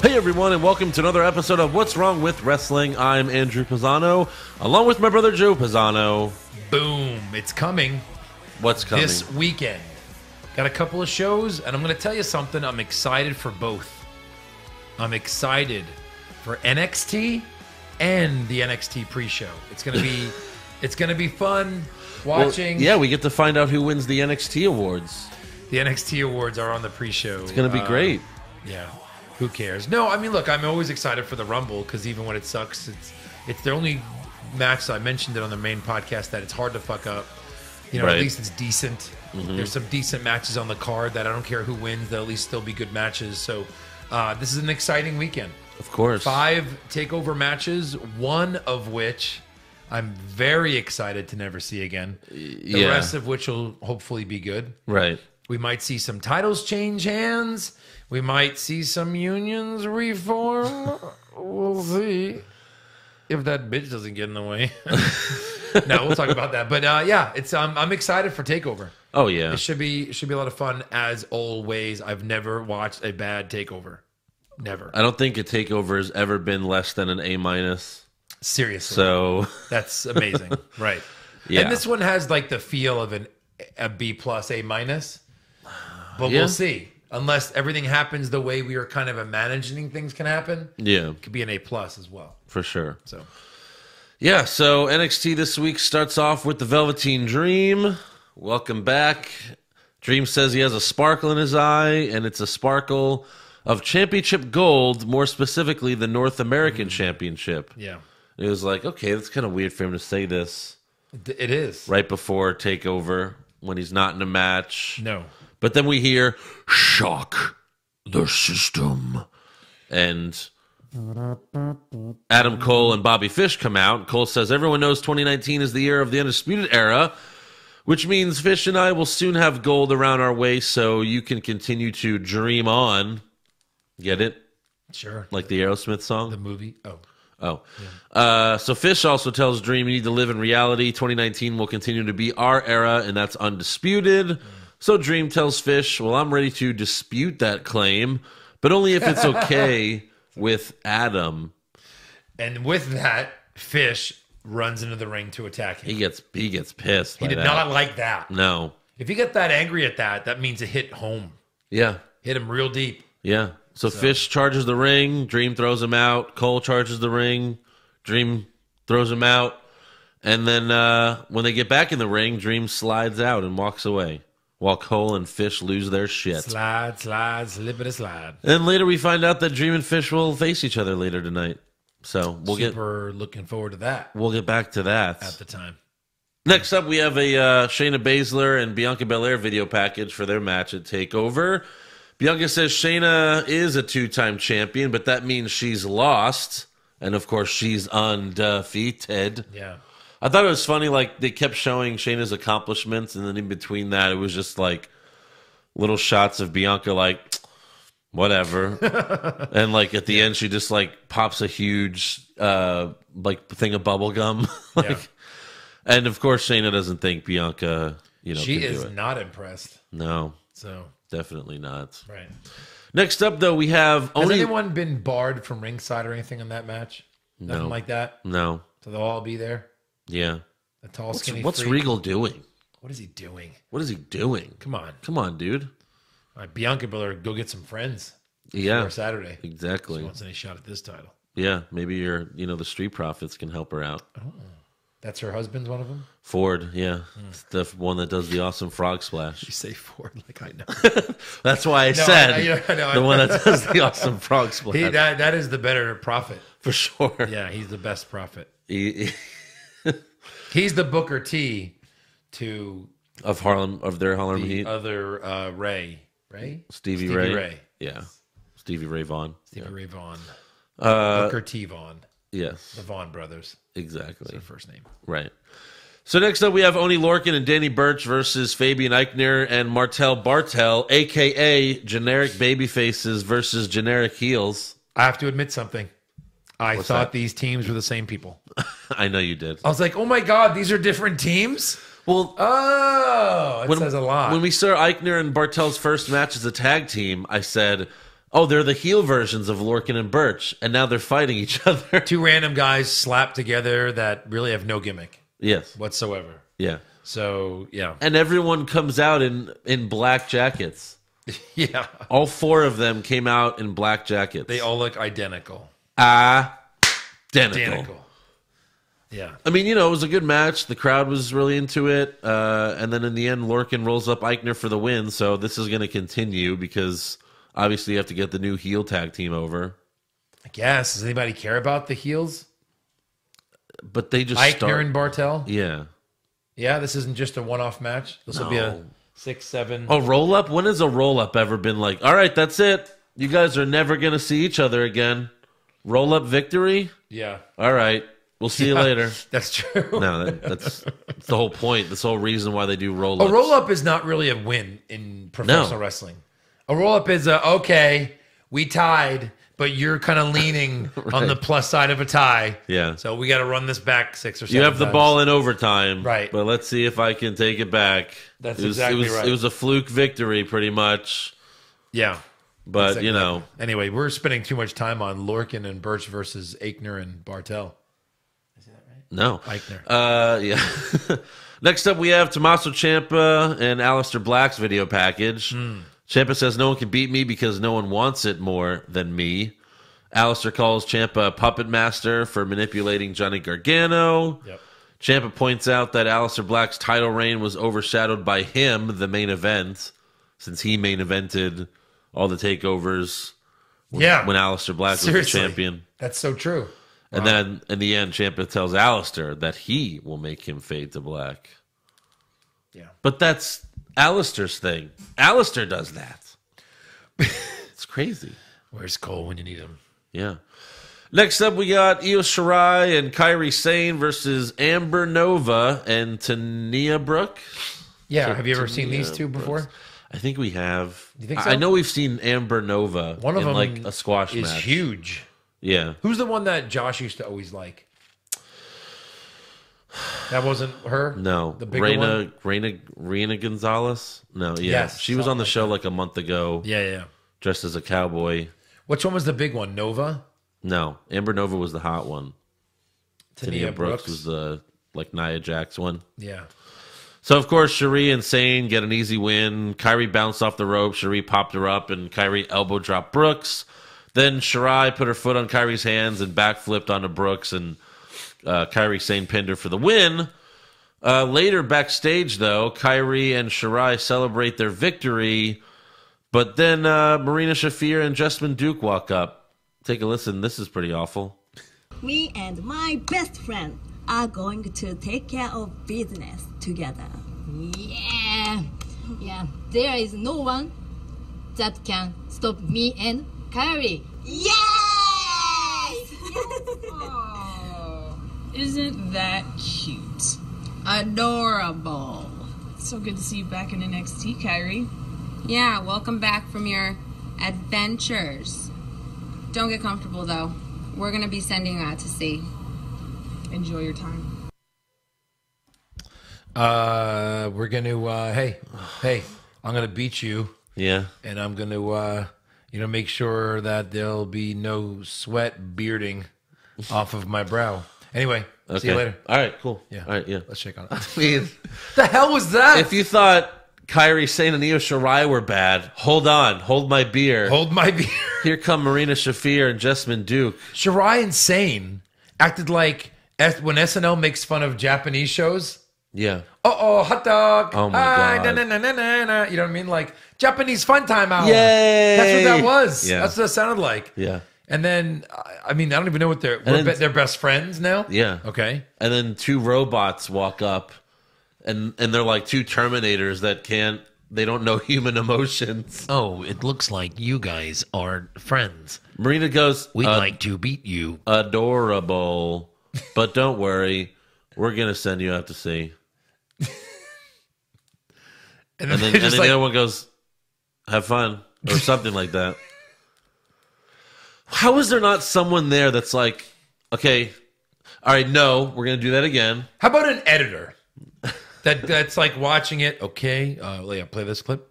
Hey everyone, and welcome to another episode of What's Wrong with Wrestling. I'm Andrew Pisano, along with my brother Joe Pisano. Boom, it's coming. What's coming? This weekend. Got a couple of shows, and I'm going to tell you something. I'm excited for both. I'm excited for NXT and the NXT pre-show. It's going to be fun watching. Well, yeah, we get to find out who wins the NXT awards. The NXT awards are on the pre-show. It's going to be great. Yeah. Who cares? No, I mean, look, I'm always excited for the Rumble because even when it sucks, it's the only match. I mentioned it on the main podcast that it's hard to fuck up. You know, Right. At least it's decent. Mm-hmm. There's some decent matches on the card that I don't care who wins. They'll at least still be good matches. So this is an exciting weekend. Of course. 5 TakeOver matches, one of which I'm very excited to never see again. The rest of which will hopefully be good. Right. We might see some titles change hands. We might see some unions reform. We'll see if that bitch doesn't get in the way. No, we'll talk about that. But yeah, it's I'm excited for TakeOver. Oh yeah, It should be a lot of fun as always. I've never watched a bad TakeOver. Never. I don't think a TakeOver has ever been less than an A-. Seriously. So That's amazing. Right. Yeah. And this one has like the feel of a B+, A-. But Yeah. we'll see. Unless everything happens the way we are kind of imagining things can happen, yeah, it could be an A+ as well. for sure. So Yeah, so NXT this week starts off with the Velveteen Dream. Welcome back. Dream says he has a sparkle in his eye, and it's a sparkle of championship gold, more specifically the North American Championship. yeah, It was like, okay, that's kind of weird for him to say this it is. right before TakeOver when he's not in a match. No. But then we hear, shock the system. And Adam Cole and Bobby Fish come out. Cole says, everyone knows 2019 is the year of the Undisputed Era, which means Fish and I will soon have gold around our waist so you can continue to dream on. Get it? Sure. Like the Aerosmith song? The movie. Oh. Oh. So Fish also tells Dream you need to live in reality. 2019 will continue to be our era, and that's undisputed. So Dream tells Fish, well, I'm ready to dispute that claim, but only if it's okay with Adam. And with that, Fish runs into the ring to attack him. He gets pissed. He did not like that. No. If you get that angry at that, that means it hit home. Yeah. Hit him real deep. Yeah. So Fish charges the ring. Dream throws him out. Cole charges the ring. Dream throws him out. And then when they get back in the ring, Dream slides out and walks away while Cole and Fish lose their shit. Slide, slippity slide. And later we find out that Dream and Fish will face each other later tonight. So Super looking forward to that we'll get back to that. at the time. Next up, we have a Shayna Baszler and Bianca Belair video package for their match at TakeOver. Bianca says Shayna is a 2-time champion, but that means she's lost. And, of course, she's undefeated. Yeah. I thought it was funny, like, they kept showing Shayna's accomplishments, and then in between that, it was just, like, little shots of Bianca, like, whatever. And, like, at the end, she just, like, pops a huge, like, thing of bubble gum. Like, Yeah. and, of course, Shayna doesn't think Bianca, She can is do it. not impressed. No, So, definitely not. right. Next up, though, we have Has only... anyone been barred from ringside or anything in that match? Nothing like that? No. So they'll all be there? Yeah. A tall, skinny What's freak? Regal doing? What is he doing? What is he doing? Come on. Come on, dude. All right, Bianca Belair, go get some friends. Yeah. For Saturday. She Exactly. wants any shot at this title. Yeah, maybe the Street Profits can help her out. That's her husband's one of them? Ford, yeah. It's the one that does the awesome frog splash. You say Ford like I know. That's why I said the one that does the awesome frog splash. That is the better prophet. For sure. Yeah, he's the best prophet. He- He's the Booker T to of their Harlem the Heat. other Ray. Stevie Ray. Yeah. Stevie Ray Vaughan. Stevie Ray Vaughan. Booker T. Vaughan. Yes. The Vaughan brothers. Exactly. Their first name. Right. So next up, we have Oni Lorcan and Danny Burch versus Fabian Eichner and Martel Bartel, a.k.a. generic baby faces versus generic heels. I have to admit something. I What's thought that? these teams were the same people. I know you did. I was like, oh my God, these are different teams? Well, Oh, it says a lot. When we saw Eichner and Bartel's first match as a tag team, I said, Oh, they're the heel versions of Lorcan and Birch, and now they're fighting each other. Two random guys slapped together that really have no gimmick Yes. whatsoever. Yeah. So, yeah. And everyone comes out in black jackets. Yeah. All 4 of them came out in black jackets. They all look identical. Identical. Yeah. I mean, it was a good match. The crowd was really into it. And then in the end, Lorcan rolls up Eichner for the win. So this is going to continue because obviously you have to get the new heel tag team over. I guess. Does anybody care about the heels? But they just Eichner and Bartel? Yeah. Yeah, this isn't just a one-off match. This will be a 6, 7. A roll-up? When has a roll-up ever been like, all right, that's it. You guys are never going to see each other again. Roll-up victory? Yeah. All right. We'll see you later. That's true. No, that's the whole point. That's the whole reason why they do roll-ups. A roll-up is not really a win in professional wrestling. A roll-up is okay, we tied, but you're kind of leaning on the plus side of a tie. Yeah. So we got to run this back 6 or 7 You have the times. ball in overtime. Right. But let's see if I can take it back. That's it was, exactly right. It was a fluke victory, pretty much. Yeah. But, Exactly. Anyway, we're spending too much time on Lorcan and Birch versus Eichner and Bartel. No. Eichner. Yeah. Next up, we have Tommaso Ciampa and Aleister Black's video package. Ciampa says no one can beat me because no one wants it more than me. Aleister calls Ciampa a puppet master for manipulating Johnny Gargano. Yep. Ciampa points out that Aleister Black's title reign was overshadowed by him, the main event, since he main evented all the takeovers when Aleister Black was the champion. That's so true. And then, in the end, Ciampa tells Aleister that he will make him fade to black. Yeah. But that's Aleister's thing. Aleister does that. It's crazy. Where's Cole when you need him? Yeah. Next up, we got Io Shirai and Kairi Sane versus Amber Nova and Tania Brooke. Yeah. Have you ever seen these two before? Brooks. I think we have. You think so? I know we've seen Amber Nova One of in them like a squash is match. huge. Yeah. Who's the one that Josh used to always like? That wasn't her? No. The bigger one? Reina Gonzalez? No, yeah. Yes, she was on the something show like a month ago. Yeah. Dressed as a cowboy. Which one was the big one? Nova? No. Amber Nova was the hot one. Tania Brooks was the like Nia Jax one. Yeah. So, of course, Cherie and Sane get an easy win. Kyrie bounced off the rope. Cherie popped her up, and Kyrie elbow dropped Brooks. Then Shirai put her foot on Kyrie's hands and backflipped onto Brooks, and Kyrie Sane pinned her for the win. Later, backstage, though, Kyrie and Shirai celebrate their victory, but then Marina Shafir and Jessamine Duke walk up. Take a listen. This is pretty awful. Me and my best friend are going to take care of business together. Yeah, there is no one that can stop me and Kyrie. Yes! Isn't that cute? Adorable. So good to see you back in NXT, Kyrie. Yeah, welcome back from your adventures. Don't get comfortable, though. We're going to be sending you out to sea. Enjoy your time. We're going to, hey, I'm going to beat you. Yeah. And I'm going to, make sure that there'll be no sweat bearding off of my brow. Anyway, see you later. All right, cool. Yeah. All right, yeah. Let's shake on it. I mean, The hell was that? if you thought Kyrie Sane and Io Shirai were bad, hold on. Hold my beer. Hold my beer. Here come Marina Shafir and Jessamine Duke. Shirai and Sane acted like when SNL makes fun of Japanese shows. Yeah. Hot dog. Oh, my Hi, God. na. You know what I mean? Like Japanese fun time hour. Yay! That's what that was. Yeah. That's what it sounded like. Yeah. And then, I don't even know what they're best friends now. Yeah. Okay. And then two robots walk up, and they're like two Terminators that they don't know human emotions. Oh, it looks like you guys are friends. Marina goes, We'd like to beat you. adorable, but don't worry, we're going to send you out to sea. And And then, they're the other one goes, have fun, or something like that. How is there not someone there that's like, okay, all right, no, we're going to do that again. how about an editor that's like watching it? Okay, play this clip.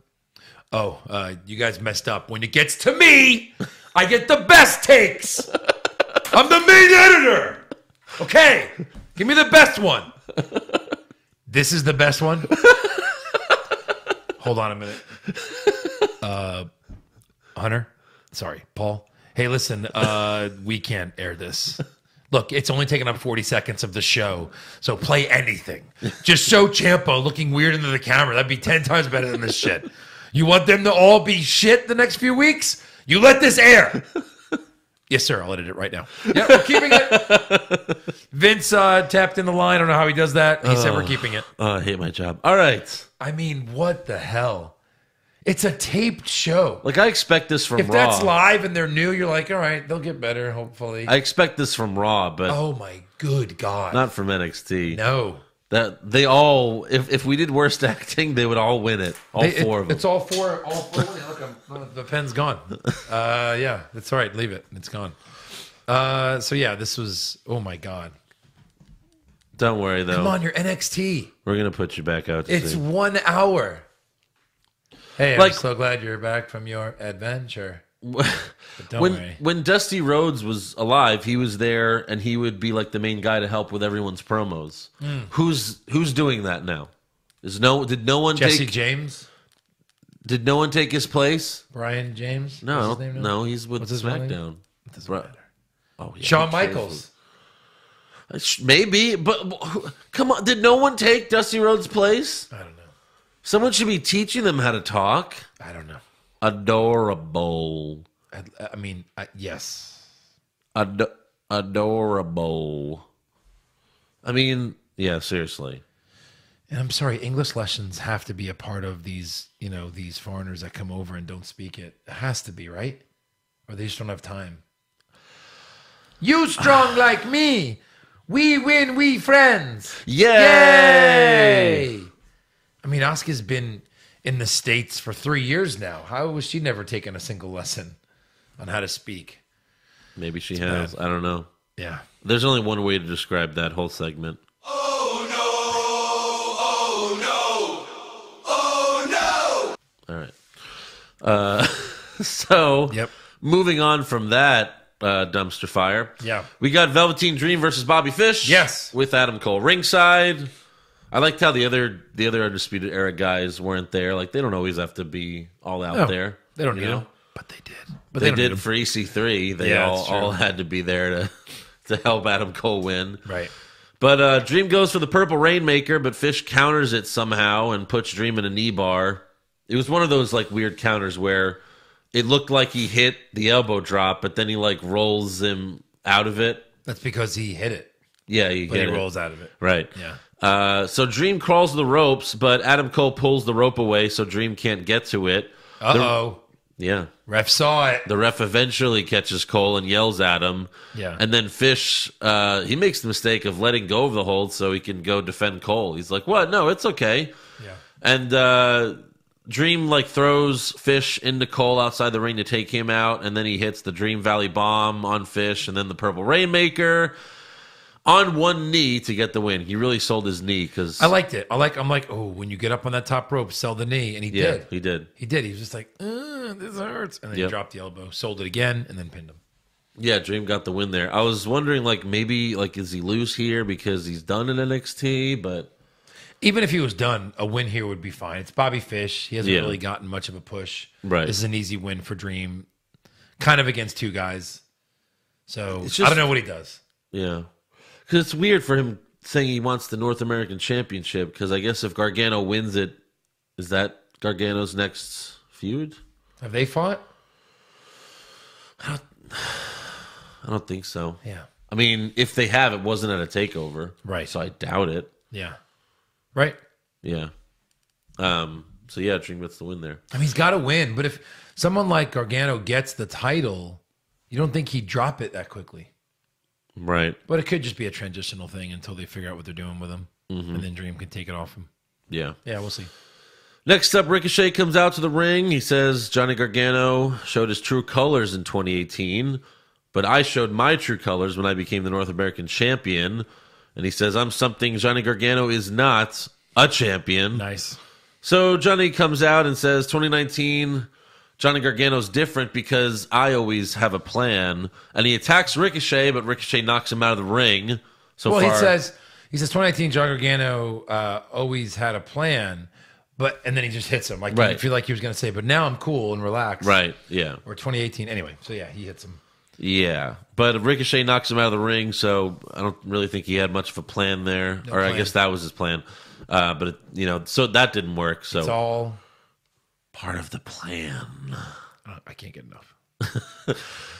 You guys messed up. When it gets to me, I get the best takes. I'm the main editor. Okay, give me the best one. This is the best one. Hold on a minute. Hunter? Sorry, Paul. Hey, listen, we can't air this. Look, it's only taking up 40 seconds of the show, so play anything. Just show Ciampa looking weird into the camera. That'd be 10 times better than this shit. You want them to all be shit the next few weeks? You let this air. Yes, sir. I'll edit it right now. Yeah, we're keeping it. Vince tapped in the line. I don't know how he does that. He said we're keeping it. I hate my job. All right. I mean, what the hell? It's a taped show. Like, I expect this from Raw. If that's live and they're new, you're like, all right, they'll get better, hopefully. I expect this from Raw, but Oh, my good God. not from NXT. No. That they all, if we did worst acting, they would all win it. All four of them. It's all four. Look, the pen's gone. Yeah, that's all right. Leave it. It's gone. So, yeah, this was, oh, my God. Don't worry, though. Come on, you're NXT. We're going to put you back out to It's sea. 1 hour. Hey, Like- I'm so glad you're back from your adventure. But don't worry. When Dusty Rhodes was alive, he was there, and he would be like the main guy to help with everyone's promos. Who's doing that now? Did no one Jesse take James? Did no one take his place? Brian James? No, What's his name now? no, he's with What's his real name? SmackDown. It doesn't matter. Oh, yeah, Shawn who cares? Michaels. Maybe, but come on, did no one take Dusty Rhodes' place? I don't know. Someone should be teaching them how to talk. I don't know. Adorable. I mean, yes. Adorable. I mean, yeah, seriously. And I'm sorry, English lessons have to be a part of these, these foreigners that come over and don't speak it. It has to be, right? Or they just don't have time. You strong like me. We win, we friends. Yay! I mean, Asuka's been in the States for 3 years now. How was she never taken a single lesson on how to speak? Maybe she has. I don't know. Yeah. There's only one way to describe that whole segment. Oh no! All right. So, Yep. moving on from that dumpster fire. Yeah. We got Velveteen Dream versus Bobby Fish. Yes. With Adam Cole ringside. I liked how the other Undisputed Era guys weren't there. Like, they don't always have to be all out there. They don't you need know? them. But they did. But They don't need did them. for EC3. They Yeah, that's true. all had to be there to help Adam Cole win. Right. But Dream goes for the Purple Rainmaker, but Fish counters it somehow and puts Dream in a knee bar. It was one of those like weird counters where it looked like he hit the elbow drop, but then he like rolls him out of it. That's because he hit it. Yeah, But hit he it. rolls out of it. Right. Yeah. So Dream crawls the ropes, but Adam Cole pulls the rope away so Dream can't get to it. Uh-oh. Yeah. Ref saw it. The ref eventually catches Cole and yells at him. Yeah. And then Fish, he makes the mistake of letting go of the hold so he can go defend Cole. He's like, what? No, it's okay. Yeah. And Dream like throws Fish into Cole outside the ring to take him out, and then he hits the Dream Valley Bomb on Fish, and then the Purple Rainmaker on one knee to get the win. He really sold his knee because I liked it. I'm like, oh, when you get up on that top rope, sell the knee. And he yeah, did. he did. He did. He was just like, this hurts. And then he Yep. dropped the elbow, sold it again, and then pinned him. Yeah, Dream got the win there. I was wondering like maybe like is he loose here because he's done in NXT, but Even if he was done, a win here would be fine. It's Bobby Fish. He hasn't Yeah. really gotten much of a push. Right. This is an easy win for Dream. Kind of against two guys. So It's I just- don't know what he does. yeah. Because it's weird for him saying he wants the North American Championship because I guess if Gargano wins it, is that Gargano's next feud? Have they fought? I don't think so. Yeah. I mean, if they have, it wasn't at a takeover. Right. So I doubt it. Yeah. Right? Yeah. So yeah, Dream gets the win there. I mean, he's got to win. But if someone like Gargano gets the title, you don't think he'd drop it that quickly. Right. But it could just be a transitional thing until they figure out what they're doing with him. And then Dream can take it off him. Yeah. Yeah, we'll see. Next up, Ricochet comes out to the ring. He says Johnny Gargano showed his true colors in 2018, but I showed my true colors when I became the North American champion. And he says, I'm something Johnny Gargano is not, a champion. Nice. So Johnny comes out and says 2019 Johnny Gargano's different because I always have a plan. And he attacks Ricochet, but Ricochet knocks him out of the ring. So Well, far, he says 2019 John Gargano always had a plan, and then he just hits him. Like Right. you feel like he was going to say, but now I'm cool and relaxed. right, yeah. Or 2018. Anyway, so yeah, he hits him. Yeah, but Ricochet knocks him out of the ring, so I don't really think he had much of a plan there. I plan. guess that was his plan. But, so that didn't work. So It's all part of the plan. I can't get enough.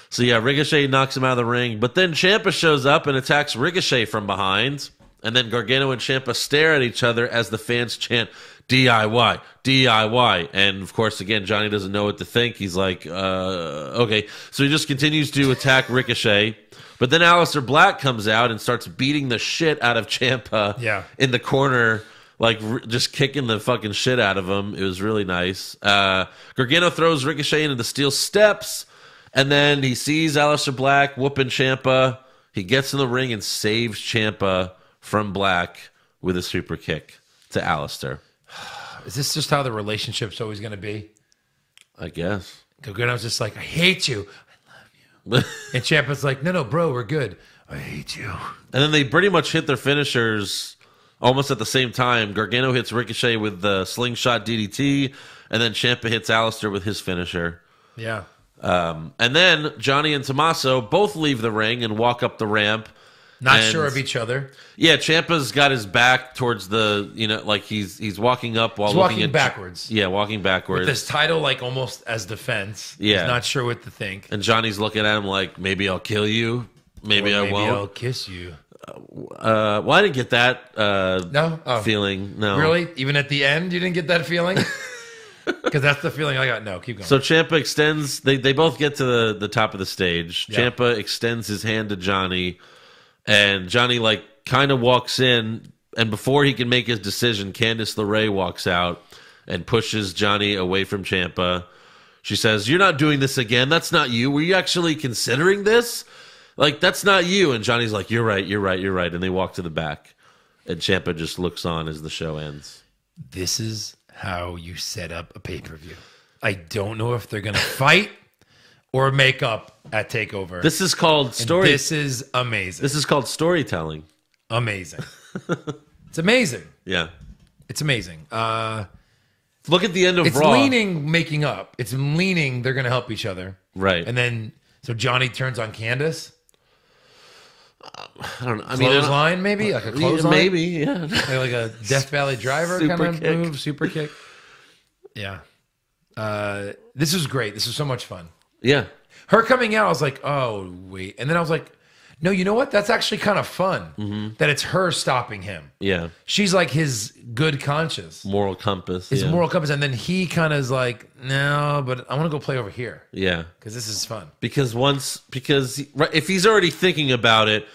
So, yeah, Ricochet knocks him out of the ring. But then Ciampa shows up and attacks Ricochet from behind. And then Gargano and Ciampa stare at each other as the fans chant, DIY, DIY. And, of course, again, Johnny doesn't know what to think. He's like, okay. So he just continues to attack Ricochet. But then Aleister Black comes out and starts beating the shit out of Ciampa in the corner, like just kicking the fucking shit out of him. It was really nice. Gargano throws Ricochet into the steel steps. And then he sees Aleister Black whooping Ciampa. He gets in the ring and saves Ciampa from Black with a super kick to Aleister. Is this just how the relationship's always going to be? I guess. Gargano's just like, I hate you. I love you. And Ciampa's like, no, bro, we're good. I hate you. And then they pretty much hit their finishers almost at the same time. Gargano hits Ricochet with the slingshot DDT, and then Ciampa hits Aleister with his finisher. Yeah. And then Johnny and Tommaso both leave the ring and walk up the ramp. Not sure of each other. Yeah, Ciampa's got his back towards the, like he's walking up while looking walking backwards. Yeah, walking backwards. With this title like almost as defense. Yeah. He's not sure what to think. And Johnny's looking at him like, maybe I'll kill you. Maybe I won't. I'll kiss you. Well, I didn't get that feeling. No. Really? Even at the end, you didn't get that feeling? Because that's the feeling I got. No, keep going. So Ciampa extends. They both get to the top of the stage. Yeah. Ciampa extends his hand to Johnny, and Johnny kind of walks in. And before he can make his decision, Candice LeRae walks out and pushes Johnny away from Ciampa. She says, "You're not doing this again. That's not you. Were you actually considering this? That's not you." And Johnny's like, "You're right. You're right. You're right." And they walk to the back, and Ciampa just looks on as the show ends. This is how you set up a pay-per-view. I don't know if they're going to fight or make up at TakeOver. This is called story. This is amazing. This is called storytelling. Amazing. It's amazing. Yeah. It's amazing. Look at the end of It's Raw. leaning making up. It's leaning they're going to help each other. Right. And then, so Johnny turns on Candace. I don't know. Clothesline, maybe? Like a clothesline? Maybe, yeah. Like a Death Valley Driver Super kind of kick. move. Super kick. Yeah. This was great. This was so much fun. Yeah. Her coming out, I was like, oh, wait. And then I was like, no, you know what? That's actually kind of fun that it's her stopping him. Yeah. She's like his good conscience. Moral compass. His yeah. moral compass. And then he kind of is like, no, but I want to go play over here Yeah. because this is fun. Because if he's already thinking about it,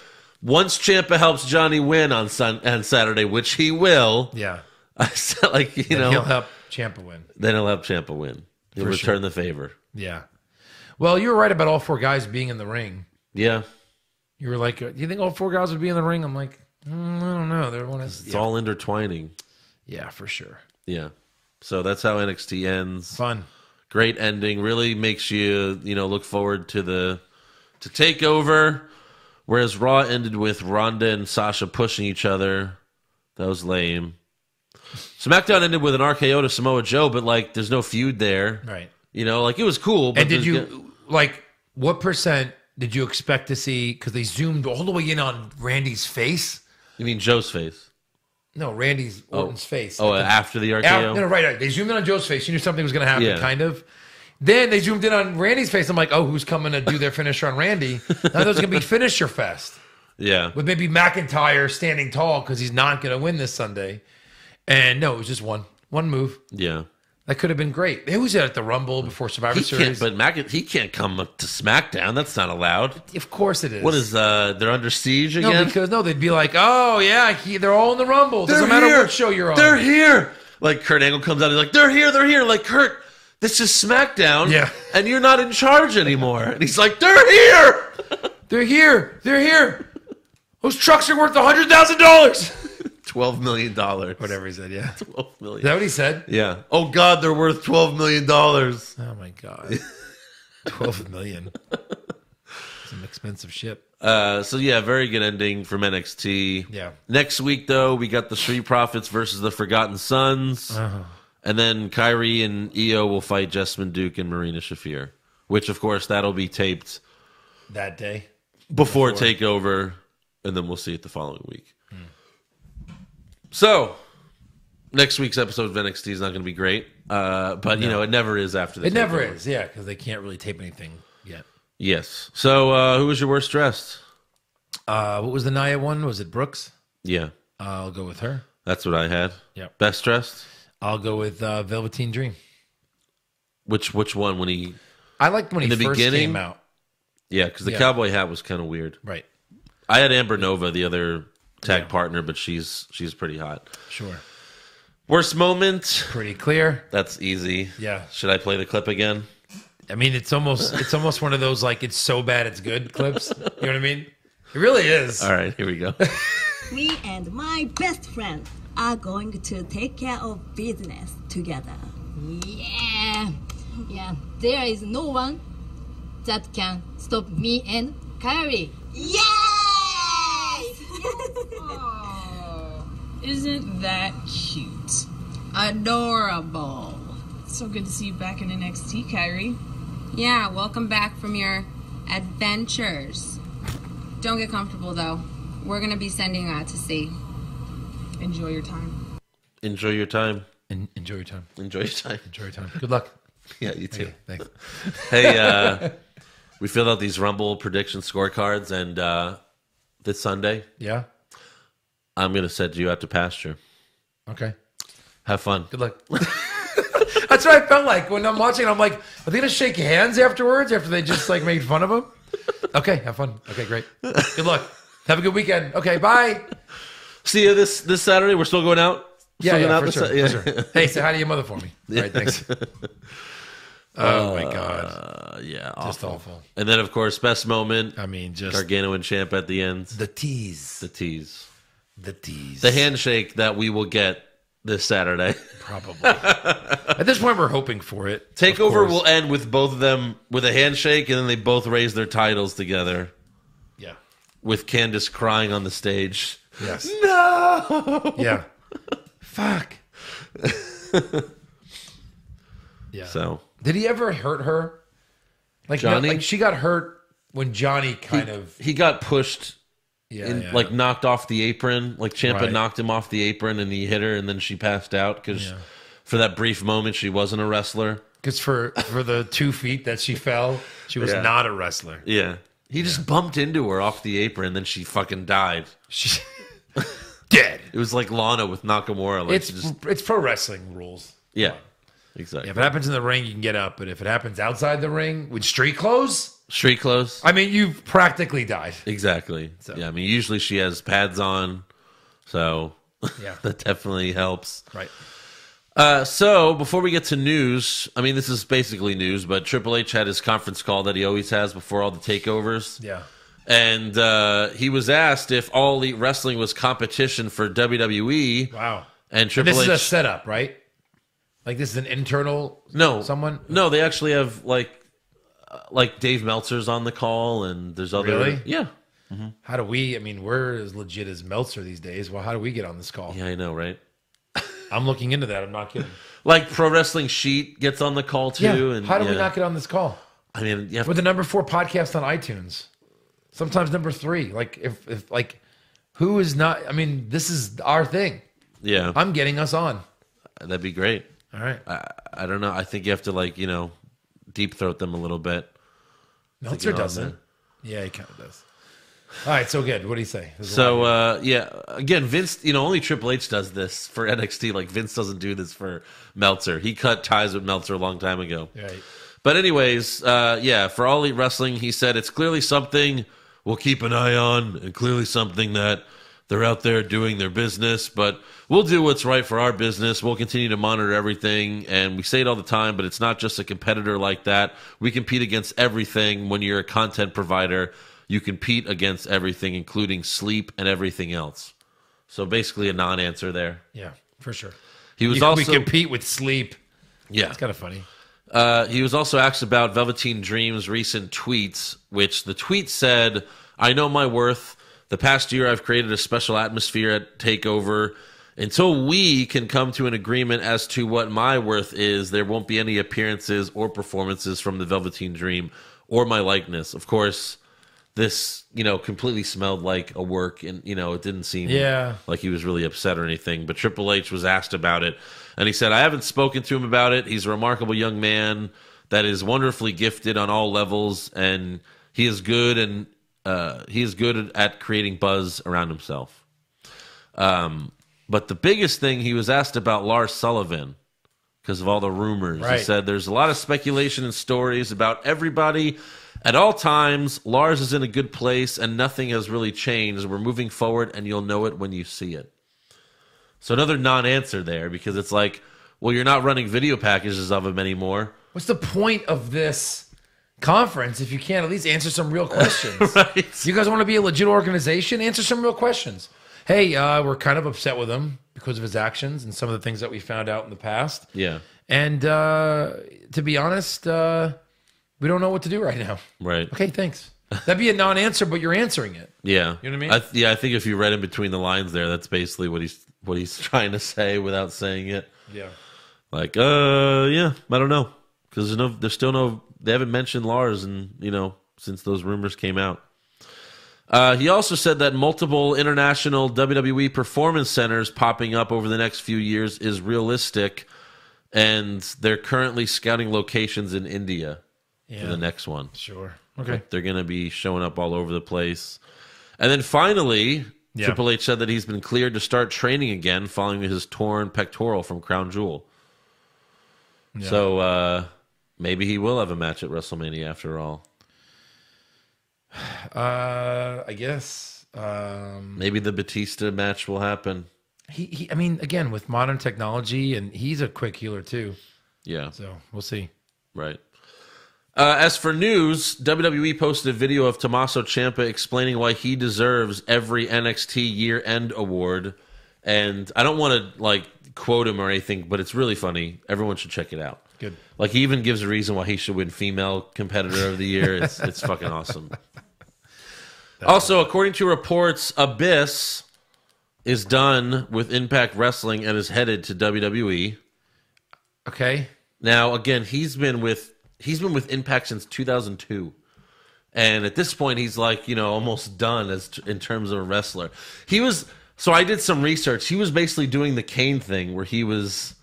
once Ciampa helps Johnny win on Saturday, which he will, Yeah. he'll help Ciampa win. Then he'll help Ciampa win. He'll For return sure. the favor. Yeah. Well, you were right about all four guys being in the ring. Yeah. You were like, do you think all four guys would be in the ring? I'm like, I don't know. It's all intertwining. Yeah, for sure. Yeah. So that's how NXT ends. Fun. Great ending. Really makes you, look forward to TakeOver. Whereas Raw ended with Ronda and Sasha pushing each other. That was lame. SmackDown ended with an RKO to Samoa Joe, but there's no feud there. Right. It was cool. But And did you, what percent did you expect to see? Because they zoomed all the way in on Randy's face. You mean Joe's face? No, Randy's Orton's face. Oh, after the RKO? No, right. They zoomed in on Joe's face. You knew something was going to happen, Yeah. kind of. Then they zoomed in on Randy's face. I'm like, oh, who's coming to do their finisher on Randy? Now there's going to be Finisher Fest Yeah. with maybe McIntyre standing tall because he's not going to win this Sunday. And no, it was just one move. Yeah. That could have been great. They was at the Rumble before Survivor He Series. can't, but he can't come up to SmackDown. That's not allowed. Of course it is. What is, they're under siege No, again? because they'd be like, oh, yeah, they're all in the Rumble. Doesn't matter what show you're on. They're here. Like Kurt Angle comes out and he's like, they're here. Like, Kurt, this is SmackDown. Yeah. And you're not in charge anymore. And he's like, they're here. They're here. Those trucks are worth $100,000. $12 million. Whatever he said, yeah. Is $12 million. that what he said? Yeah. Oh God, they're worth $12 million. Oh my God. 12 million. Some expensive shit. So yeah, very good ending from NXT. Yeah. Next week though, we got the Street Profits versus the Forgotten Sons, and then Kyrie and Io will fight Jessamine Duke and Marina Shafir, which of course that'll be taped That day. before TakeOver, and then we'll see it the following week. So next week's episode of NXT is not going to be great, but you know it never is after the. It never TakeOver. is, yeah, because they can't really tape anything yet. Yes. So who was your worst dressed? What was the Nia one? Was it Brooks? Yeah, I'll go with her. that's what I had. Yep. Best dressed. I'll go with Velveteen Dream. Which one when he? I liked when he In the first beginning? came out. Yeah, because the Yeah. cowboy hat was kind of weird. Right. I had Amber Nova, the other tag partner, but she's pretty hot. Sure. Worst moment. Pretty clear. That's easy. Yeah. Should I play the clip again? I mean, it's almost one of those like it's so bad it's good clips. You know what I mean? It really is. All right, here we go. Me and my best friend are going to take care of business together. Yeah. Yeah. There is no one that can stop me and Kyrie. Yes! Oh, isn't that cute? Adorable. So good to see you back in NXT, Kyrie. Yeah, welcome back from your adventures. Don't get comfortable though. We're gonna be sending you out to sea. Enjoy your time. Enjoy your time. Enjoy your time. Enjoy your time. Enjoy your time. Good luck. Yeah, you too. Okay, thanks. Hey, we filled out these Rumble prediction scorecards, and this Sunday, Yeah. I'm going to send you out to pasture. Okay. Have fun. Good luck. That's what I felt like when I'm watching. I'm like, are they gonna shake hands afterwards after they just like made fun of him? Okay, have fun. Okay, great. Good luck. Have a good weekend. Okay, bye. See you this Saturday. We're still going out. Yeah, Still going yeah, out for this sure, Sa- for sure. Hey, say hi to your mother for me. All right, thanks. Oh my God, Yeah, just awful. awful. And then, of course, best moment, I mean, just Gargano and Champ at the end. the tease, The tease. the handshake that we will get this Saturday. Probably. At this point, we're hoping for it. Of TakeOver course. will end with both of them with a handshake, and then they both raise their titles together Yeah. with Candice crying on the stage. Yes. No! Yeah. Fuck. Yeah. So, Did he ever hurt her? Like Johnny? like she got hurt when Johnny kind of he got pushed, yeah. like knocked off the apron. Like Ciampa Right. knocked him off the apron, and he hit her, and then she passed out because Yeah. for that brief moment she wasn't a wrestler. because for the 2 feet that she fell, she was Yeah. not a wrestler. Yeah, he just bumped into her off the apron, and then she fucking died. She dead. It was like Lana with Nakamura. Like It's she just, it's pro wrestling rules. yeah, exactly. If it happens in the ring, you can get up, but if it happens outside the ring with street clothes, Street clothes. I mean, you've practically died. Exactly. Yeah, I mean, usually she has pads on, so Yeah. that definitely helps. Right. So before we get to news, I mean, this is basically news, but Triple H had his conference call that he always has before all the takeovers. Yeah. And he was asked if All Elite Wrestling was competition for WWE. Wow. And Triple this H. is a setup, right? Like this is an internal. No, someone. No, they actually have like Dave Meltzer's on the call, and there's other. Really? Yeah. How do we? I mean, we're as legit as Meltzer these days. Well, how do we get on this call? Yeah, I know, right? I'm looking into that. I'm not kidding. Like Pro Wrestling Sheet gets on the call too. Yeah. And How do we yeah. not get on this call? I mean, you have We're the number 4 podcast on iTunes. Sometimes number 3. Like if like, who is not? I mean, this is our thing. yeah, I'm getting us on. that'd be great. All right. I don't know. I think you have to deep throat them a little bit. Meltzer get on doesn't. there. Yeah, he kind of does. All right, so good. What do you say? There's a So lot again, Vince. Only Triple H does this for NXT. Like Vince doesn't do this for Meltzer. He cut ties with Meltzer a long time ago. here. Right. But anyways, for All Elite Wrestling, he said it's clearly something we'll keep an eye on, and clearly something that they're out there doing their business. But we'll do what's right for our business. We'll continue to monitor everything, and we say it all the time. But it's not just a competitor like that. We compete against everything. When you're a content provider, you compete against everything, including sleep and everything else. So basically a non-answer there. Yeah, for sure. He was we also compete with sleep. yeah. It's kind of funny. He was also asked about Velveteen Dream's recent tweets, which the tweet said, "I know my worth. The past year I've created a special atmosphere at TakeOver. Until we can come to an agreement as to what my worth is, there won't be any appearances or performances from the Velveteen Dream or my likeness." Of course, this, completely smelled like a work, and, it didn't seem like he was really upset or anything. But Triple H was asked about it, and he said, "I haven't spoken to him about it. He's a remarkable young man that is wonderfully gifted on all levels, and he is good at creating buzz around himself." But the biggest thing, he was asked about Lars Sullivan because of all the rumors. Right. He said, "There's a lot of speculation and stories about everybody. At all times, Lars is in a good place and nothing has really changed. We're moving forward and you'll know it when you see it." So another non-answer there, because it's like, well, you're not running video packages of him anymore. What's the point of this conference if you can't at least answer some real questions? Right. You guys want to be a legit organization? Answer some real questions. Hey, we're kind of upset with him because of his actions and some of the things that we found out in the past. Yeah. And to be honest, we don't know what to do right now. Right. Okay, thanks. That'd be a non-answer, but you're answering it. Yeah. You know what I mean? I think if you read in between the lines there, that's basically what he's trying to say without saying it. Yeah. Like, yeah, I don't know. Because they haven't mentioned Lars since those rumors came out. He also said that multiple international WWE performance centers popping up over the next few years is realistic, and they're currently scouting locations in India for the next one. Sure. Okay. They're going to be showing up all over the place. And then finally, Triple H said that he's been cleared to start training again following his torn pectoral from Crown Jewel. Yeah. So maybe he will have a match at WrestleMania after all. I guess. Maybe the Batista match will happen. I mean, again, with modern technology, and he's a quick healer too. Yeah. So we'll see. Right. As for news, WWE posted a video of Tommaso Ciampa explaining why he deserves every NXT year-end award. And I don't want to quote him or anything, but it's really funny. Everyone should check it out. Good. He even gives a reason why he should win Female Competitor of the Year. It's fucking awesome. Also, according to reports, Abyss is done with Impact Wrestling and is headed to WWE. Okay. Now, again, he's been with Impact since 2002. And at this point, he's almost done in terms of a wrestler. So I did some research. He was basically doing the Kane thing where he was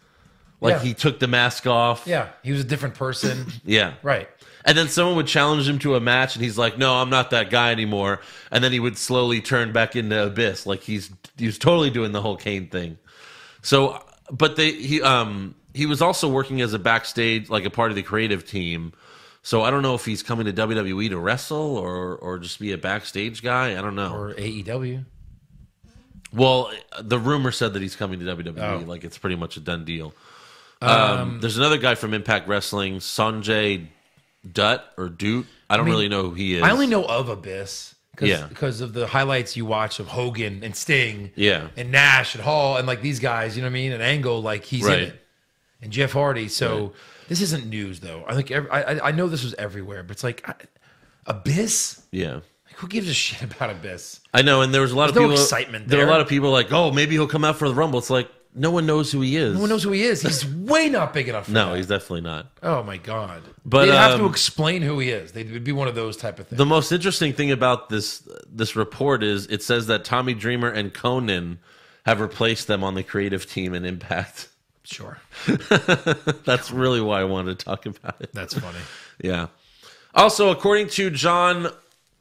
he took the mask off. Yeah, he was a different person. Yeah. Right. And then someone would challenge him to a match, and he's like, "No, I'm not that guy anymore." And then he would slowly turn back into Abyss, he was totally doing the whole Kane thing. So, but he was also working as a backstage, a part of the creative team. So I don't know if he's coming to WWE to wrestle or just be a backstage guy. I don't know. Or AEW. Well, the rumor said that he's coming to WWE. Oh. It's pretty much a done deal. There's another guy from Impact Wrestling, Sanjay Dutt or Doot. I don't really know who he is. I only know of Abyss because of the highlights you watch of Hogan and Sting and Nash and Hall and these guys, you know what I mean? And Angle, he's in it. And Jeff Hardy. So this isn't news, though. I think I know this was everywhere, but it's Abyss? Yeah. Who gives a shit about Abyss? I know, and there was a lot of people. No excitement there. There were a lot of people oh, maybe he'll come out for the Rumble. It's no one knows who he is. No one knows who he is. He's way not big enough for that. He's definitely not. Oh, my God. But they'd have to explain who he is. They'd be one of those type of things. The most interesting thing about this report is it says that Tommy Dreamer and Conan have replaced them on the creative team in Impact. Sure. That's really why I wanted to talk about it. That's funny. Yeah. Also, according to John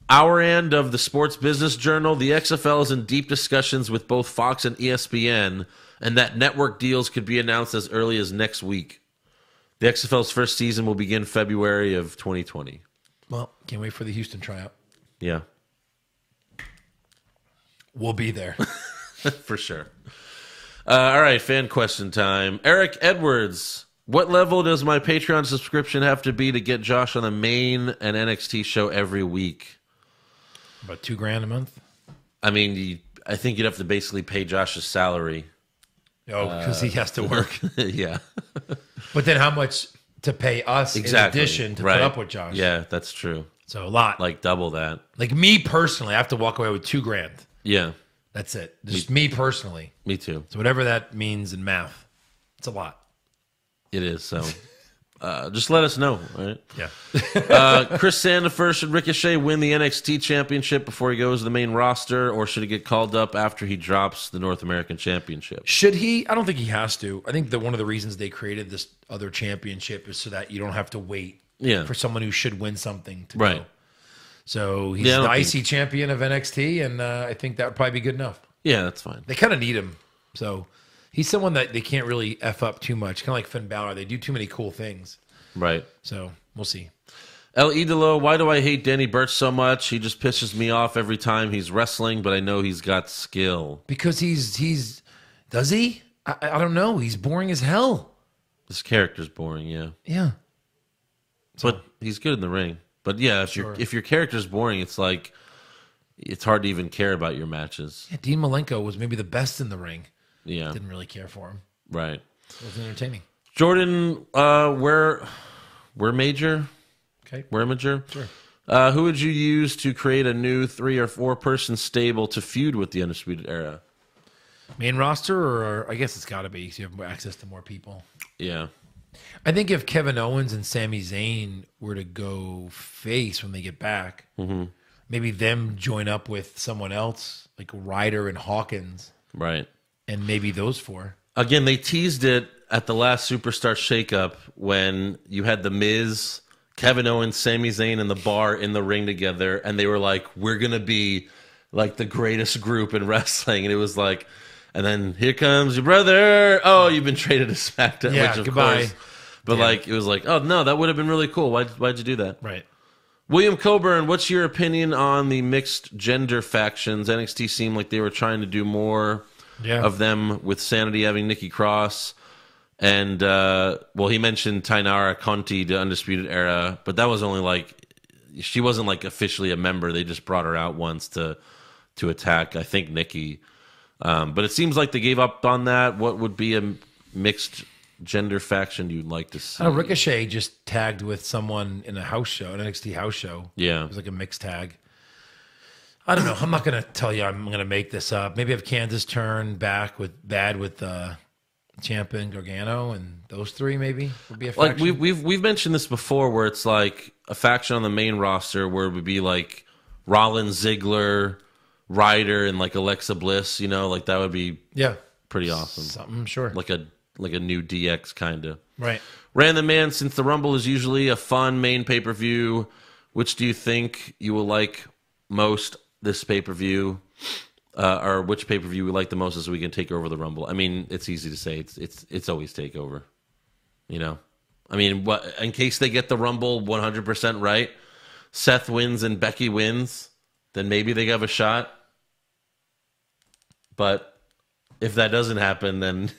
Hourand of the Sports Business Journal, the XFL is in deep discussions with both Fox and ESPN, and that network deals could be announced as early as next week. The XFL's first season will begin February of 2020. Well, can't wait for the Houston tryout. Yeah. We'll be there. For sure. All right, fan question time. Eric Edwards, what level does my Patreon subscription have to be to get Josh on the main and NXT show every week? About $2,000 a month. I mean, I think you'd have to basically pay Josh's salary. Oh, because he has to work. Yeah. But then how much to pay us in addition to put up with Josh? Yeah, that's true. So a lot. Like double that. Like me personally, I have to walk away with $2,000. Yeah. That's it. Just me personally. Me too. So whatever that means in math, it's a lot. It is. So just let us know. All right. Yeah. Chris Sandifer, should Ricochet win the NXT championship before he goes to the main roster, or should he get called up after he drops the North American championship? Should he? I don't think he has to. I think that one of the reasons they created this other championship is so that you don't have to wait for someone who should win something to go. So he's the IC champion of NXT, and I think that would probably be good enough. Yeah, that's fine. They kind of need him. So he's someone that they can't really F up too much. Kind of like Finn Balor. They do too many cool things. Right. So we'll see. El Idolo, why do I hate Danny Burch so much? He just pisses me off every time he's wrestling, but I know he's got skill. Because he's does he? I don't know. He's boring as hell. His character's boring, yeah. Yeah. But he's good in the ring. But yeah, if your character's boring, it's like it's hard to even care about your matches. Yeah, Dean Malenko was maybe the best in the ring. Yeah. Didn't really care for him. Right. It was entertaining. Jordan, we're major. Okay. We're major. Sure. Who would you use to create a new 3 or 4 person stable to feud with the Undisputed Era? Main roster, or I guess it's got to be because you have access to more people. Yeah. I think if Kevin Owens and Sami Zayn were to go face when they get back, maybe them join up with someone else, like Ryder and Hawkins. Right. And maybe those 4. Again, they teased it at the last Superstar Shakeup when you had The Miz, Kevin Owens, Sami Zayn in the bar in the ring together, and they were like, we're going to be like the greatest group in wrestling. And it was like, and then here comes your brother. Oh, you've been traded to SmackDown. Yeah, which of goodbye. Course, but like, it was like, oh no, that would have been really cool. Why'd you do that? Right. William Coburn, what's your opinion on the mixed gender factions? NXT seemed like they were trying to do more of them with Sanity having Nikki Cross. And, well, he mentioned Tainara Conti to Undisputed Era, but that was only like, she wasn't like officially a member. They just brought her out once to attack, I think, Nikki. But it seems like they gave up on that. What would be a mixed gender faction you'd like to see? Ricochet just tagged with someone in a house show, an NXT house show. Yeah. It was like a mixed tag. I don't know. I'm not going to tell you I'm going to make this up. Maybe have Candice turn back with Ciampa and Gargano, and those 3 maybe would be a faction. Like we've mentioned this before, where it's like a faction on the main roster where it would be like Rollins, Ziggler, Ryder, and like Alexa Bliss. You know, like that would be pretty awesome. Something, sure. Like a new DX kind of. Right. Random Man, since the Rumble is usually a fun main pay-per-view, which do you think you will like most this pay-per-view? Or which pay-per-view we like the most as we can take over the Rumble? I mean, it's easy to say. It's always TakeOver. You know? I mean, in case they get the Rumble 100% right, Seth wins and Becky wins, then maybe they have a shot. But if that doesn't happen, then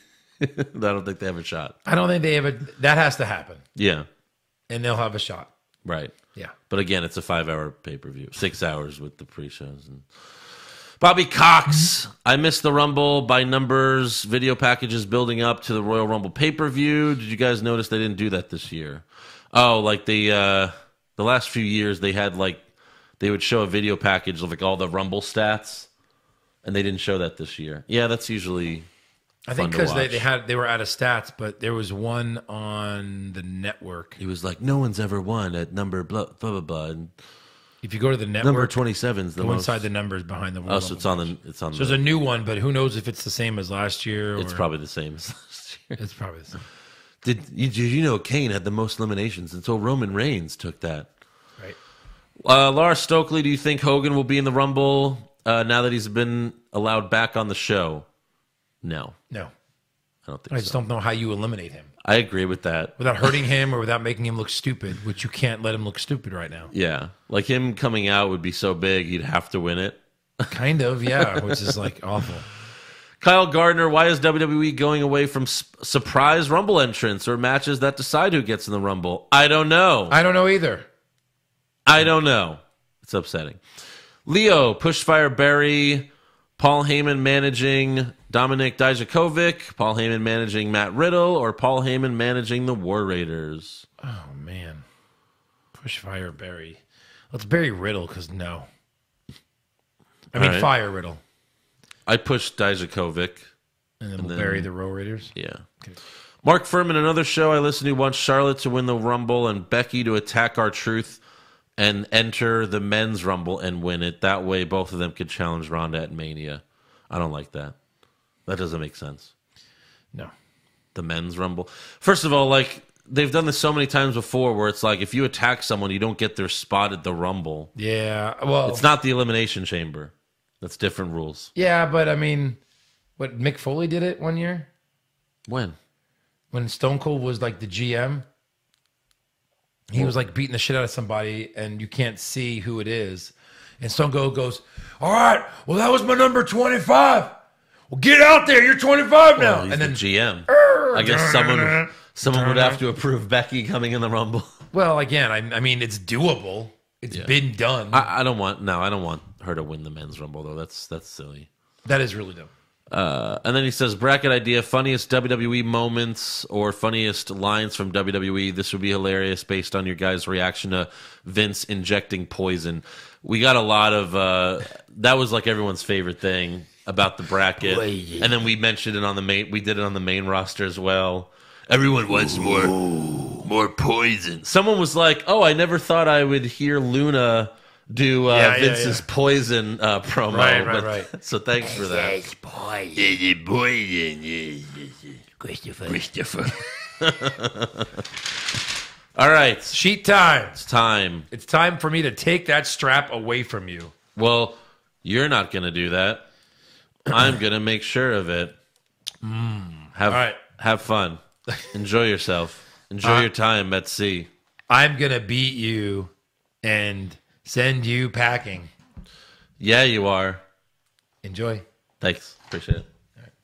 I don't think they have a shot. I don't think they have that has to happen. Yeah. And they'll have a shot. Right. Yeah. But again, it's a 5-hour pay-per-view. 6 hours with the pre-shows. And Bobby Cox, I missed the Rumble by numbers video packages building up to the Royal Rumble pay-per-view. Did you guys notice they didn't do that this year? Oh, like the last few years they had like they would show a video package of like all the Rumble stats, and they didn't show that this year. Yeah, that's usually I think because they were out of stats, but there was one on the network. It was like no one's ever won at number blah blah blah blah. And if you go to the network, number 27 is the go most. Inside the numbers behind the Royal so it's on the So there's a new one, but who knows if it's the same as last year? It's probably the same as last year. It's probably the same. Did you know Kane had the most eliminations until Roman Reigns took that? Right. Laura Stokely, do you think Hogan will be in the Rumble now that he's been allowed back on the show? No. No. I don't think I just don't know how you eliminate him. I agree with that. Without hurting him or without making him look stupid, which you can't let him look stupid right now. Yeah. Like him coming out would be so big, he'd have to win it. Kind of, yeah, which is like awful. Kyle Gardner, why is WWE going away from surprise Rumble entrants or matches that decide who gets in the Rumble? I don't know. I don't know either. I don't know. It's upsetting. Leo, Pushfire Barry, Paul Heyman managing Dominik Dijakovic, Paul Heyman managing Matt Riddle, or Paul Heyman managing the War Raiders? Oh, man. Push, fire, bury. Let's bury Riddle, because no. I mean, All right. fire Riddle. I pushed Dijakovic. And then we'll bury the Row Raiders. Yeah. Okay. Mark Furman, another show I listened to, wants Charlotte to win the Rumble and Becky to attack R-Truth and enter the men's Rumble and win it. That way, both of them could challenge Ronda at Mania. I don't like that. That doesn't make sense. No. The men's Rumble. First of all, like, they've done this so many times before where it's like, if you attack someone, you don't get their spot at the Rumble. Yeah, well... It's not the Elimination Chamber. That's different rules. Yeah, but I mean, what, Mick Foley did it one year? When? When Stone Cold was like the GM. He was like beating the shit out of somebody and you can't see who it is. And Stone Cold goes, all right, well, that was my number 25. Well, get out there. You're 25 now. Well, he's and then the GM. I guess someone would have to approve Becky coming in the Rumble. Well, again, I mean, it's doable. It's been done. I don't want her to win the men's Rumble though. That's silly. That is really dumb. And then he says, bracket idea, funniest WWE moments or funniest lines from WWE. This would be hilarious based on your guys' reaction to Vince injecting poison. We got a lot of, that was like everyone's favorite thing about the bracket. Poison. And then we mentioned it on the main, we did it on the main roster as well. Everyone wants more poison. Someone was like, oh, I never thought I would hear Luna do Vince's poison promo. Right. So thanks for that. Christopher. All right. Sheet time. It's time. It's time for me to take that strap away from you. Well, you're not going to do that. I'm going to make sure of it. All right. Have fun. Enjoy yourself. Enjoy your time at sea. I'm going to beat you and send you packing. Yeah, you are. Enjoy. Thanks. Appreciate it.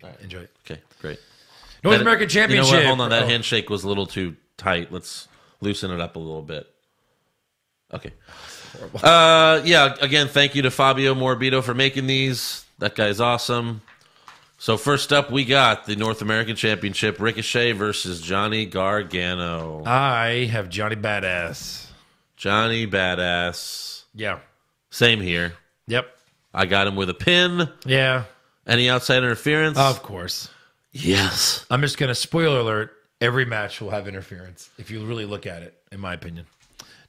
All right. Enjoy it. Okay, great. North American Championship. You know what? Hold on. That Oh. handshake was a little too tight. Let's loosen it up a little bit. Okay. Yeah, again, thank you to Fabio Morbido for making these. That guy's awesome. So first up, we got the North American Championship, Ricochet versus Johnny Gargano. I have Johnny Badass. Johnny Badass. Yeah. Same here. Yep. I got him with a pin. Yeah. Any outside interference? Of course. Yes. I'm just going to, spoiler alert, every match will have interference, if you really look at it, in my opinion.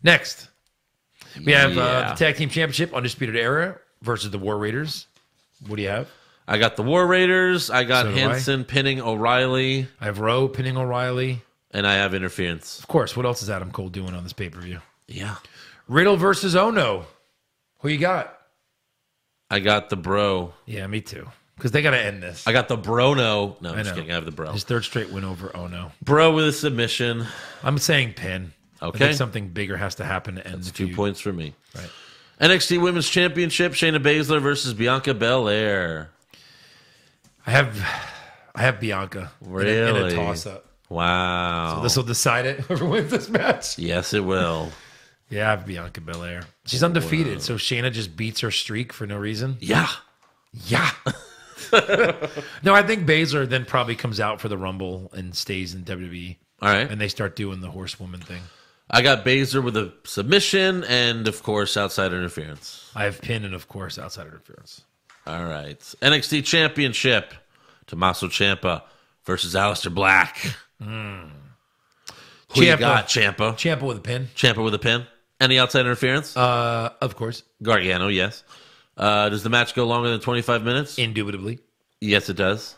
Next, we have the Tag Team Championship, Undisputed Era versus the War Raiders. What do you have? I got the War Raiders. I got So do Hanson pinning O'Reilly. I have Rowe pinning O'Reilly. And I have interference. Of course. What else is Adam Cole doing on this pay-per-view? Yeah. Riddle versus Ono. Who you got? I got the bro. Yeah, me too. Because they got to end this. I got the Brono. No, I'm I just know. kidding. I have the bro. His third straight win over Ono. Bro with a submission. I'm saying pin. Okay. I think something bigger has to happen to end That's the 2 feud. points for me. Right. NXT Women's Championship, Shayna Baszler versus Bianca Belair. I have Bianca in a Really? toss-up. Wow. So this will decide it. Whoever wins this match. Yes, it will. Yeah, I have Bianca Belair. She's undefeated, so Shayna just beats her streak for no reason. Yeah. Yeah. No, I think Baszler then probably comes out for the Rumble and stays in WWE. All right. And they start doing the horsewoman thing. I got Baszler with a submission and, of course, outside interference. I have pin and, of course, outside interference. All right. NXT Championship, Tommaso Ciampa versus Aleister Black. Who you got, Ciampa? Ciampa with a pin. Ciampa with a pin. Any outside interference? Of course. Gargano, yes. Does the match go longer than 25 minutes? Indubitably. Yes, it does.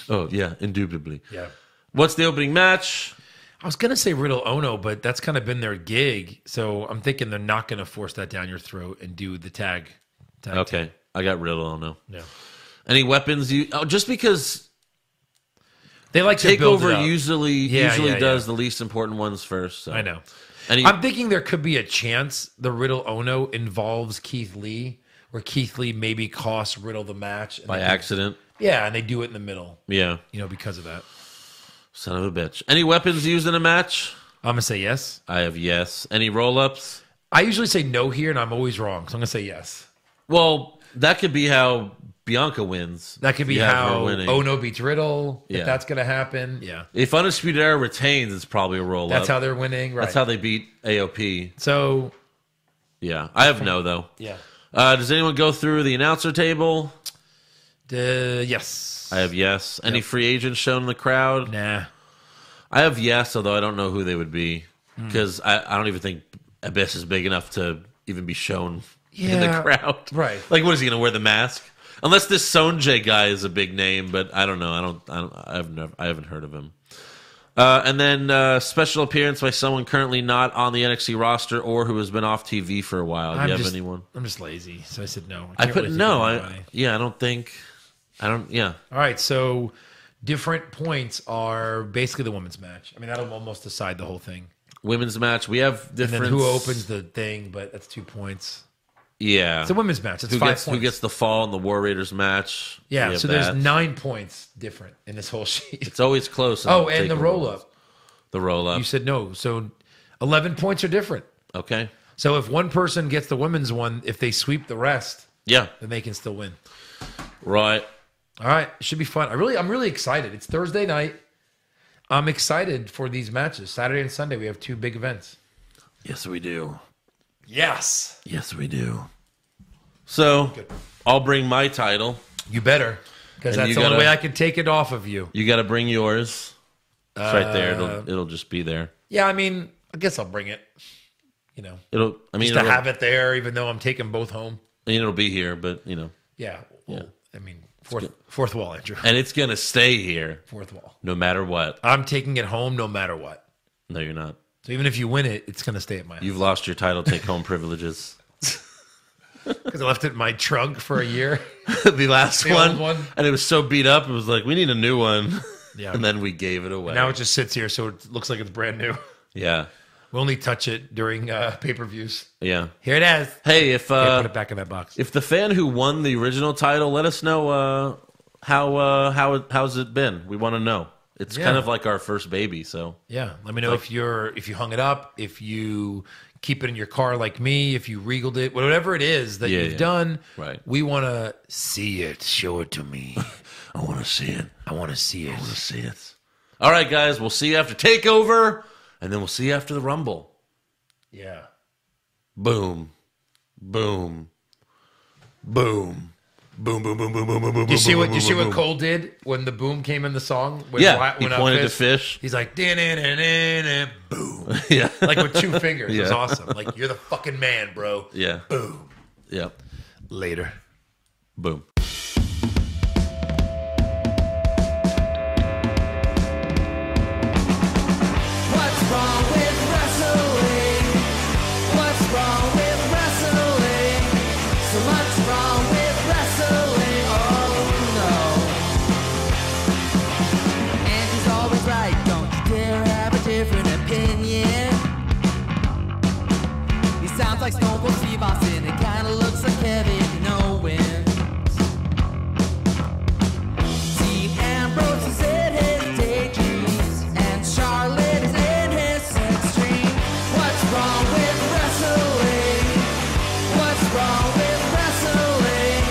Oh, yeah, indubitably. Yeah. What's the opening match? I was going to say Riddle Ono, but that's kind of been their gig. So I'm thinking they're not going to force that down your throat and do the tag. Okay. team. I got Riddle, oh no. Yeah. Any weapons you... Oh, just because They like to build it TakeOver up. usually Yeah. does the least important ones first. So. I know. Any, I'm thinking there could be a chance the Riddle Ono involves Keith Lee, where Keith Lee maybe costs Riddle the match. And by they- accident. Yeah, and they do it in the middle, Yeah. because of that. Son of a bitch. Any weapons used in a match? I'm going to say yes. I have yes. Any roll-ups? I usually say no here, and I'm always wrong, so I'm going to say yes. Well, that could be how Bianca wins. That could be You have her how winning. Ono beats Riddle. Yeah. If that's going to happen, yeah. If Undisputed Era retains, it's probably a roll-up. That's how they're winning, right? That's how they beat AOP. So, Yeah. I have no, though. yeah. Does anyone go through the announcer table? Yes. I have yes. Any free agents shown in the crowd? Nah. I have yes, although I don't know who they would be. Because I don't even think Abyss is big enough to even be shown in the Yeah, crowd. right. Like, what is he going to wear the mask? Unless this Sonjay guy is a big name, but I don't know. I haven't heard of him. And then special appearance by someone currently not on the NXT roster or who has been off TV for a while. Do you have anyone? I'm just lazy, so I said no. I can't put really no. think of anybody. I don't think. Yeah. All right, so different points are basically the women's match. I mean, that'll almost decide the whole thing. Women's match. We have And different. then who opens the thing, but that's 2 points. Yeah. It's a women's match. It's who 5 gets points. who gets the fall in the War Raiders match? We Yeah, have so there's that. 9 points different in this whole sheet. It's always close. Oh, and the roll-up. The roll up. You said no. So 11 points are different. Okay. So if one person gets the women's one, if they sweep the rest, Yeah. then they can still win. Right. All right, it should be fun. I'm really excited. It's Thursday night. I'm excited for these matches. Saturday and Sunday, we have 2 big events. Yes, we do. Yes. Yes, we do. So I'll bring my title. You better, because And that's you the only gotta- way I can take it off of you. You got to bring yours. It's right there. It'll just be there. Yeah, I mean, I guess I'll bring it. You know, Just to have it there, even though I'm taking both home. It'll be here, but Yeah. Well, I mean, fourth wall, Andrew. and it's gonna stay here Fourth wall. no matter what. I'm taking it home no matter what. No, you're not. So even if you win it, it's going to stay at my house. You've lost your title take home privileges. Because I left it in my trunk for a year. The last The one, old one. and it was so beat up. It was like we need a new one. Yeah. And then we gave it away. Now it just sits here, so it looks like it's brand new. Yeah. We only touch it during pay-per-views. Yeah. Here it is. Hey, if Put it back in that box. if the fan who won the original title, let us know how's it been. We want to know. It's Yeah. kind of like our first baby. So Yeah, let me know if you hung it up, if you keep it in your car like me, if you regaled it, whatever it is that you've done. Right. We want to see it. Show it to me. I want to see it. I want to see it. I want to see it. All right, guys. We'll see you after TakeOver, and then we'll see you after the Rumble. Yeah. Boom, boom, boom, boom, boom, boom, boom, boom, boom, boom. Do you see what boom. Cole did when the boom came in the song? When Yeah, he when up pointed to fist, fish. He's like, "Dan-dan-dan-dan-dan," boom. Yeah, Like with 2 fingers. It was Yeah. awesome. Like, you're the fucking man, bro. yeah, Boom. yeah, Later. boom. What's wrong with wrestling? What's wrong with wrestling? So much wrong with wrestling. Oh no. And he's always right. Don't you dare have a different opinion. He sounds like Stone Cold Steve Austin. It kinda looks like Kevin Owens. Dean Ambrose is in his daydreams, and Charlotte is in his sex dream. What's wrong with wrestling? What's wrong with wrestling?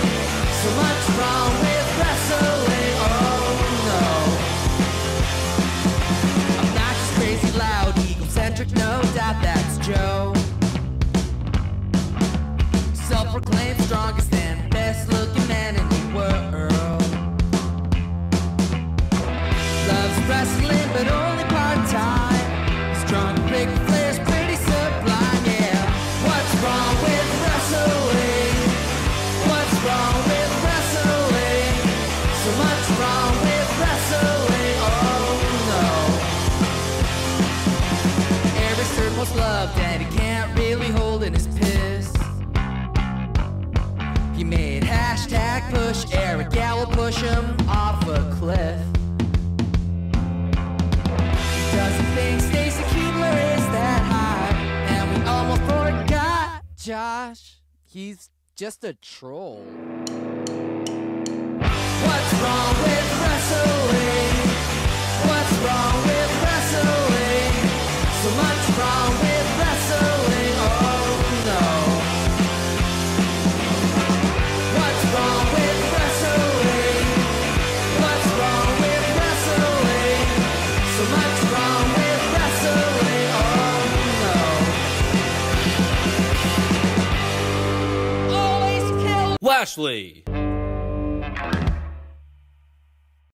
So much wrong with wrestling. Oh no. Obnoxious, crazy, loud, egocentric, no doubt that's Joe. Self-proclaimed strongest and best-looking man in the world. Loves wrestling, but only part-time. Strong, big players, pretty sublime, yeah. What's wrong with wrestling? What's wrong with wrestling? So much wrong with wrestling, oh no. Eric's third most loved, and he can't really hold in his piss. He made hashtag push Eric, yeah, we'll push him off a cliff. He doesn't think Stacy Keebler is that high, and we almost forgot Josh. He's just a troll. What's wrong with wrestling? What's wrong with wrestling? So much wrong with wrestling, oh no. What's wrong with wrestling? Lashley.